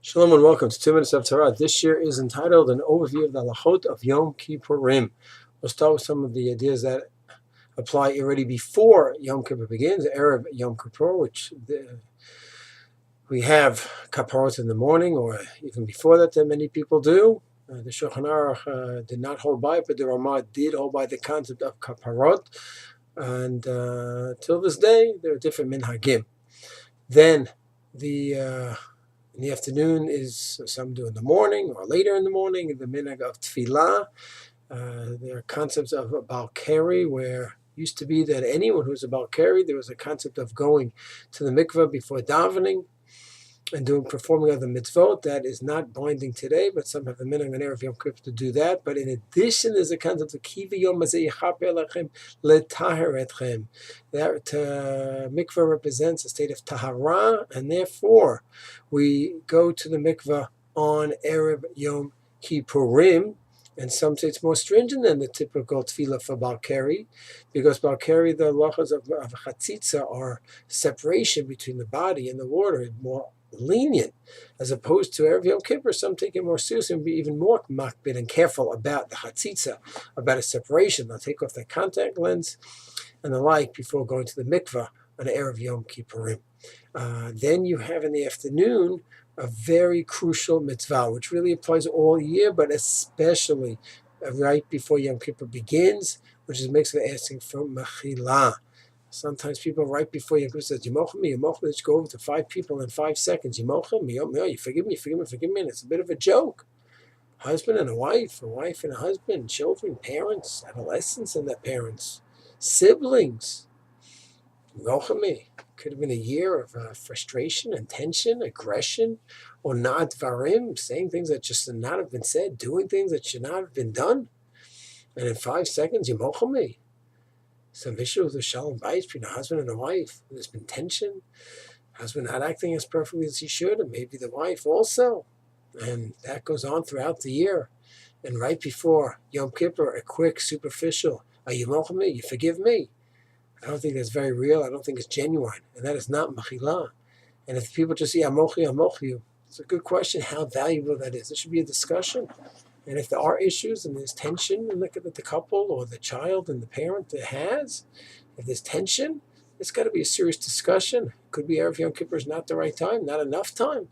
Shalom and welcome to 2 Minutes of Torah. This year is entitled An Overview of the Halachot of Yom Kippurim. We'll start with some of the ideas that apply already before Yom Kippur begins, Erev Yom Kippur, we have Kapparot in the morning, or even before that many people do. The Shulchan Aruch did not hold by it, but the Ramah did hold by the concept of Kapparot. And till this day, there are different minhagim. Then in the afternoon is some do in the morning or later in the morning, the minhag of tefillah. There are concepts of a balkari, where used to be that anyone who's a balkari, there was a concept of going to the mikveh before davening and performing other mitzvot. That is not binding today, but some have the minhag on Erev Yom Kippur to do that. But in addition, there's a concept of kivi yom hazeh yichaper lechem letaher etchem. That mikveh represents a state of tahara, and therefore we go to the mikveh on Erev Yom Kippurim. And some say it's more stringent than the typical tefillah for balkari, because balkari, the halachas of chatzitza are separation between the body and the water, more lenient, as opposed to Erev Yom Kippur. Some take it more seriously and be even more makbid and careful about the chatzitza, about a separation. They'll take off their contact lens and the like before going to the mikveh on Erev Yom Kippurim. Then you have in the afternoon a very crucial mitzvah, which really applies all year, but especially right before Yom Kippur begins, which is makes it asking for mechila. Sometimes people right before Yom Kippur says, Yimochem me, let's go over to 5 people in 5 seconds. Yimochem me, you forgive me, and it's a bit of a joke. Husband and a wife and a husband, children, parents, adolescents and their parents, siblings. Yimochem me. Could have been a year of frustration and tension, aggression, or not dvarim, saying things that just should not have been said, doing things that should not have been done. And in 5 seconds, Yimochem me. Some issues with shalom bayis between a husband and a wife. There's been tension. Husband not acting as perfectly as he should, and maybe the wife also. And that goes on throughout the year. And right before Yom Kippur, a quick, superficial, Yimochem me, you forgive me. I don't think that's very real. I don't think it's genuine. And that is not mechila. And if people just say, amochi, it's a good question how valuable that is. There should be a discussion. And if there are issues and there's tension in the couple or the child and the parent that has, if there's tension, it's got to be a serious discussion. Could be Erev Yom Kippur is not the right time, not enough time,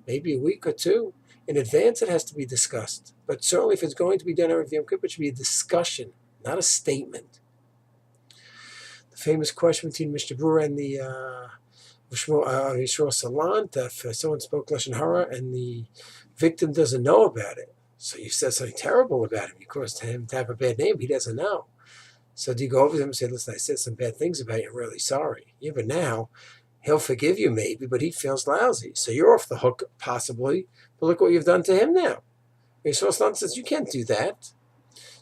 maybe a week or two. In advance, it has to be discussed. But certainly if it's going to be done Erev Yom Kippur, it should be a discussion, not a statement. The famous question between Mr. Brewer and the Yisrael Salant, if someone spoke Lashon Hara and the victim doesn't know about it, so you said something terrible about him. You caused him to have a bad name. He doesn't know. So do you go over to him and say, listen, I said some bad things about you. I'm really sorry. Yeah, but now he'll forgive you maybe, but he feels lousy. So you're off the hook possibly. But look what you've done to him now. Yisrael Salant says, you can't do that.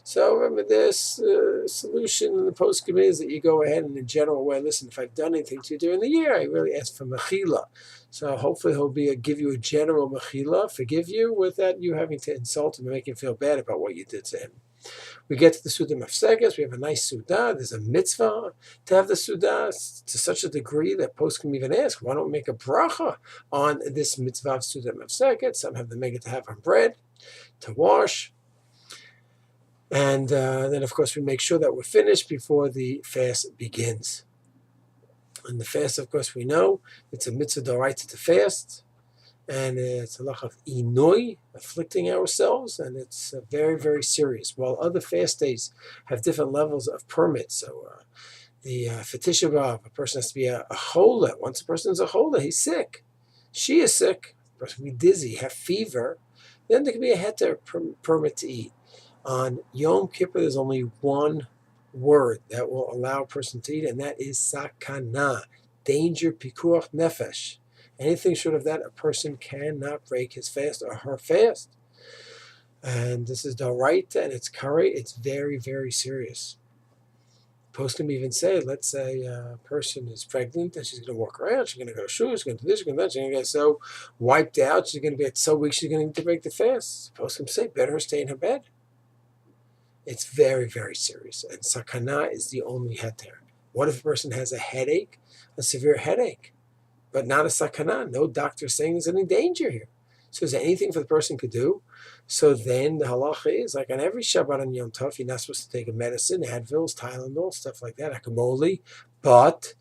So remember this solution in the post-game is that you go ahead and in a general way, listen, if I've done anything to you during the year, I really ask for mechila. So hopefully he'll give you a general mechila, forgive you, without you having to insult him and make him feel bad about what you did to him. We get to the Suda Mafseges. We have a nice Suda. There's a mitzvah to have the Suda to such a degree that poskim even ask, why don't we make a bracha on this mitzvah of Suda Mafseges? Some have the mega to have on bread, to wash. And then, of course, we make sure that we're finished before the fast begins. And the fast, of course, we know it's a mitzvah d'oraita to fast, and it's a lach of inoi, afflicting ourselves, and it's very, very serious. While other fast days have different levels of permits, so the for Tisha B'Av, a person has to be a chola. Once a person's a chola, he's sick. She is sick. A person can be dizzy, have fever. Then there can be a heter permit to eat. On Yom Kippur, there's only one word that will allow a person to eat, and that is sakana, danger, pikuach nefesh. Anything short of that, a person cannot break his fast or her fast. And this is d'oraita, and it's kari. It's very, very serious. Poskim even say, let's say a person is pregnant and she's going to walk around, she's going to go to shul, she's going to do this, she's going to do that, she's going to get so wiped out, she's going to get so weak, she's going to need to break the fast. Poskim say, better her stay in her bed. It's very, very serious. And sakana is the only heter. What if a person has a headache, a severe headache, but not a sakana? No doctor saying there's any danger here. So is there anything for the person could do? So then the halacha is like on every Shabbat and Yom Tov, you're not supposed to take a medicine, Advils, Tylenol, stuff like that, Acamoli. But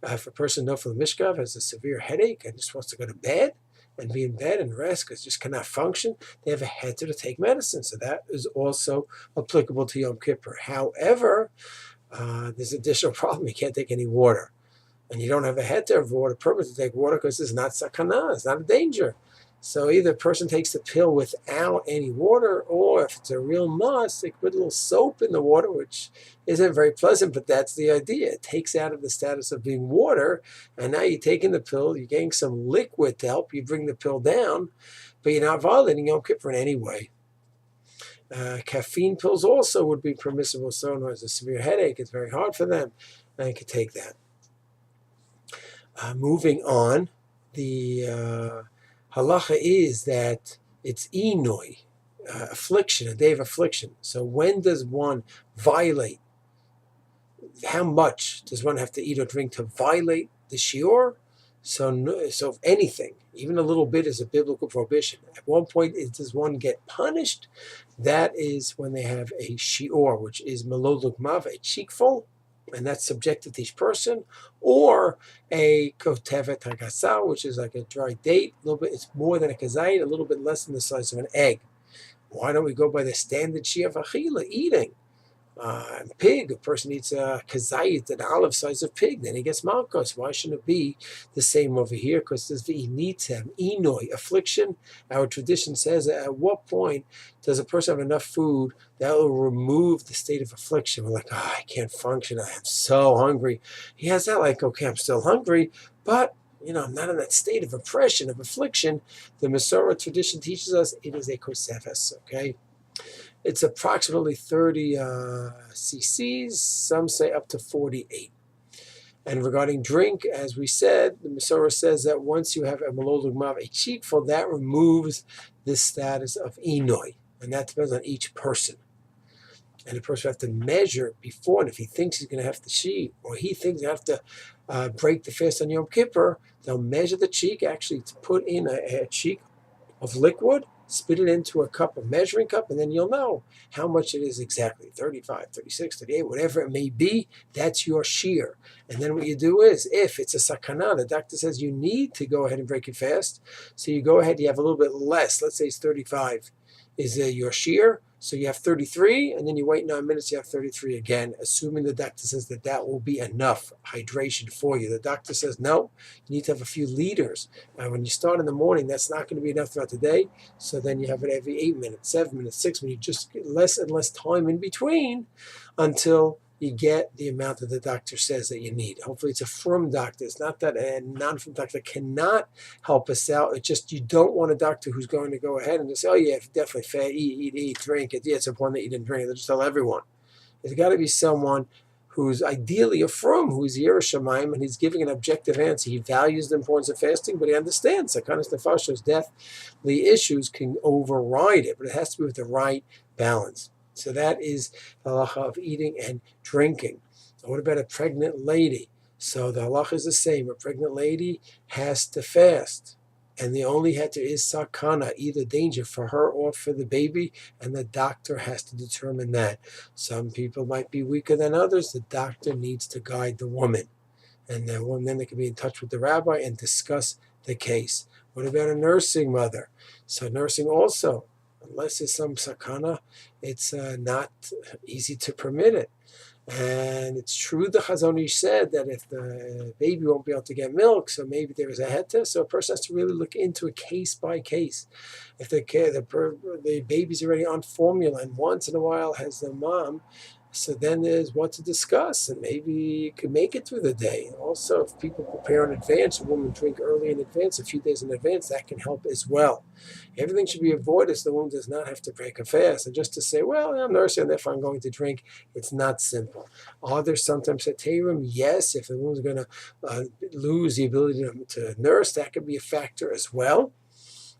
if a person knows from the Mishkav has a severe headache and just wants to go to bed and be in bed and rest because just cannot function, they have a head to take medicine. So that is also applicable to Yom Kippur. However, there's an additional problem. You can't take any water. And you don't have a head to water permit to take water because it's not sakana, it's not a danger. So either a person takes the pill without any water, or if it's a real must, they put a little soap in the water, which isn't very pleasant, but that's the idea. It takes out of the status of being water, and now you're taking the pill, you're getting some liquid to help you bring the pill down, but you're not violating Yom Kippur in any way. Caffeine pills also would be permissible. Someone who has a severe headache, it's very hard for them, and could take that. Moving on, the halacha is that it's inoi, affliction, a day of affliction. So when does one violate? How much does one have to eat or drink to violate the shiur? So if anything, even a little bit is a biblical prohibition. At one point, does one get punished? That is when they have a shiur, which is melod lugmav, a cheekful, and that's subjected to each person, or a kotevet hagasa, which is like a dry date, a little bit, it's more than a kazayit, a little bit less than the size of an egg. Why don't we go by the standard shia of achila, eating? Pig, a person eats a kazayit, an olive size of pig, then he gets malchus. Why shouldn't it be the same over here? Because there's v'initem, inoi, affliction. Our tradition says at what point does a person have enough food that will remove the state of affliction? We're like, I can't function, I am so hungry. He has that like, okay, I'm still hungry, but I'm not in that state of oppression, of affliction. The Masorah tradition teaches us it is a kosefes, okay? It's approximately 30 cc's, some say up to 48. And regarding drink, as we said, the Masorah says that once you have a melod lugmav, a cheekful, that removes the status of inoi. And that depends on each person. And the person has to measure before, and if he thinks he's going to have to cheat, or he thinks he have to break the fast on Yom Kippur, they'll measure the cheek, actually to put in a cheek of liquid, spit it into a cup, a measuring cup, and then you'll know how much it is exactly, 35, 36, 38, whatever it may be, that's your shear. And then what you do is, if it's a sakana, the doctor says you need to go ahead and break it fast, so you go ahead, you have a little bit less, let's say it's 35, is your shear, so you have 33, and then you wait 9 minutes, you have 33 again, assuming the doctor says that will be enough hydration for you. The doctor says, no, you need to have a few liters. And when you start in the morning, that's not going to be enough throughout the day, so then you have it every 8 minutes, 7 minutes, 6 minutes, you just get less and less time in between until you get the amount that the doctor says that you need. Hopefully it's a firm doctor. It's not that a non-firm doctor cannot help us out. It's just you don't want a doctor who's going to go ahead and just say, oh yeah, definitely fat, eat, drink. It's important that you didn't drink. They'll just tell everyone. There's got to be someone who's ideally a frum, who's Yerushalayim, and he's giving an objective answer. He values the importance of fasting, but he understands Sakanas Nefashos, death, the issues can override it, but it has to be with the right balance. So that is the halacha of eating and drinking. What about a pregnant lady? So the halacha is the same. A pregnant lady has to fast. And the only heter is sakana, either danger for her or for the baby, and the doctor has to determine that. Some people might be weaker than others. The doctor needs to guide the woman. And then they can be in touch with the rabbi and discuss the case. What about a nursing mother? So nursing also, unless it's some sakana, it's not easy to permit it. And it's true the Chazon Ish said that if the baby won't be able to get milk, so maybe there is a heta, so a person has to really look into it case by case. If the baby's already on formula and once in a while has the mom, so then there's what to discuss, and maybe you could make it through the day. Also, if people prepare in advance, a woman drink early in advance, a few days in advance, that can help as well. Everything should be avoided so the woman does not have to break a fast. And just to say, well, I'm nursing, and therefore I'm going to drink, it's not simple. Are there sometimes heterim? Yes, if the woman's going to lose the ability to nurse, that could be a factor as well.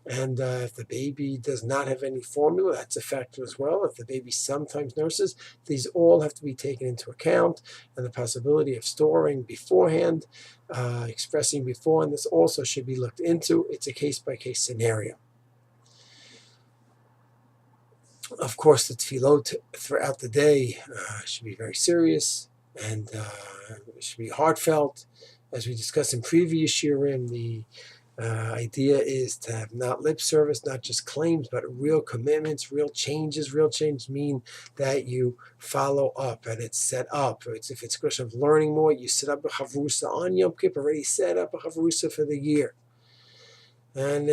And if the baby does not have any formula, that's a factor as well. If the baby sometimes nurses, these all have to be taken into account. And the possibility of storing beforehand, expressing beforehand, this also should be looked into. It's a case-by-case scenario. Of course, the tefillot throughout the day should be very serious and should be heartfelt. As we discussed in previous shiurim, the idea is to have not lip service, not just claims, but real commitments, real changes. Real changes mean that you follow up and it's set up. If it's a question of learning more, you set up a chavrusa on Yom Kippur, already set up a chavrusa for the year. And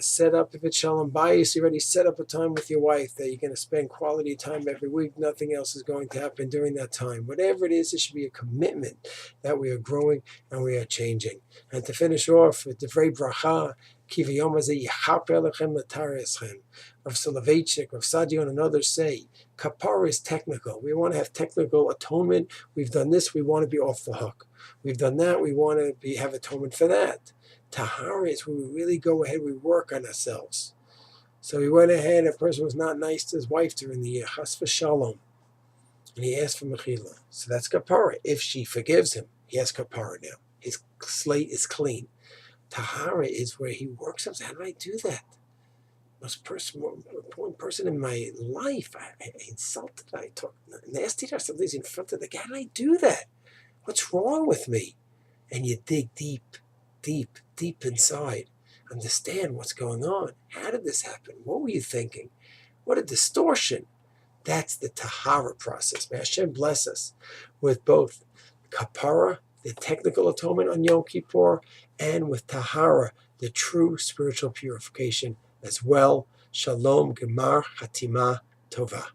set up, if it's shalom bayis, you already set up a time with your wife that you're going to spend quality time every week. Nothing else is going to happen during that time. Whatever it is, it should be a commitment that we are growing and we are changing. And to finish off with the very bracha, ki v'yom hazeh yichaper lechem l'tar eschem. Rav Soloveitchik, Rav Sadio, and others say, kapara is technical. We want to have technical atonement. We've done this, we want to be off the hook. We've done that, we want to have atonement for that. Tahara is when we really go ahead, we work on ourselves. So he went ahead, a person was not nice to his wife during the year, chas v'shalom, and he asked for mechila. So that's kapara. If she forgives him, he has kapara now. His slate is clean. Tahara is where he works up. How do I do that? Most important person in my life. I insulted, I talked nasty to something in front of the guy. How did I do that? What's wrong with me? And you dig deep inside. Understand what's going on. How did this happen? What were you thinking? What a distortion. That's the Tahara process. May Hashem bless us with both Kapara, the technical atonement on Yom Kippur, and with Tahara, the true spiritual purification as well. Shalom, Gemar, Hatima, Tova.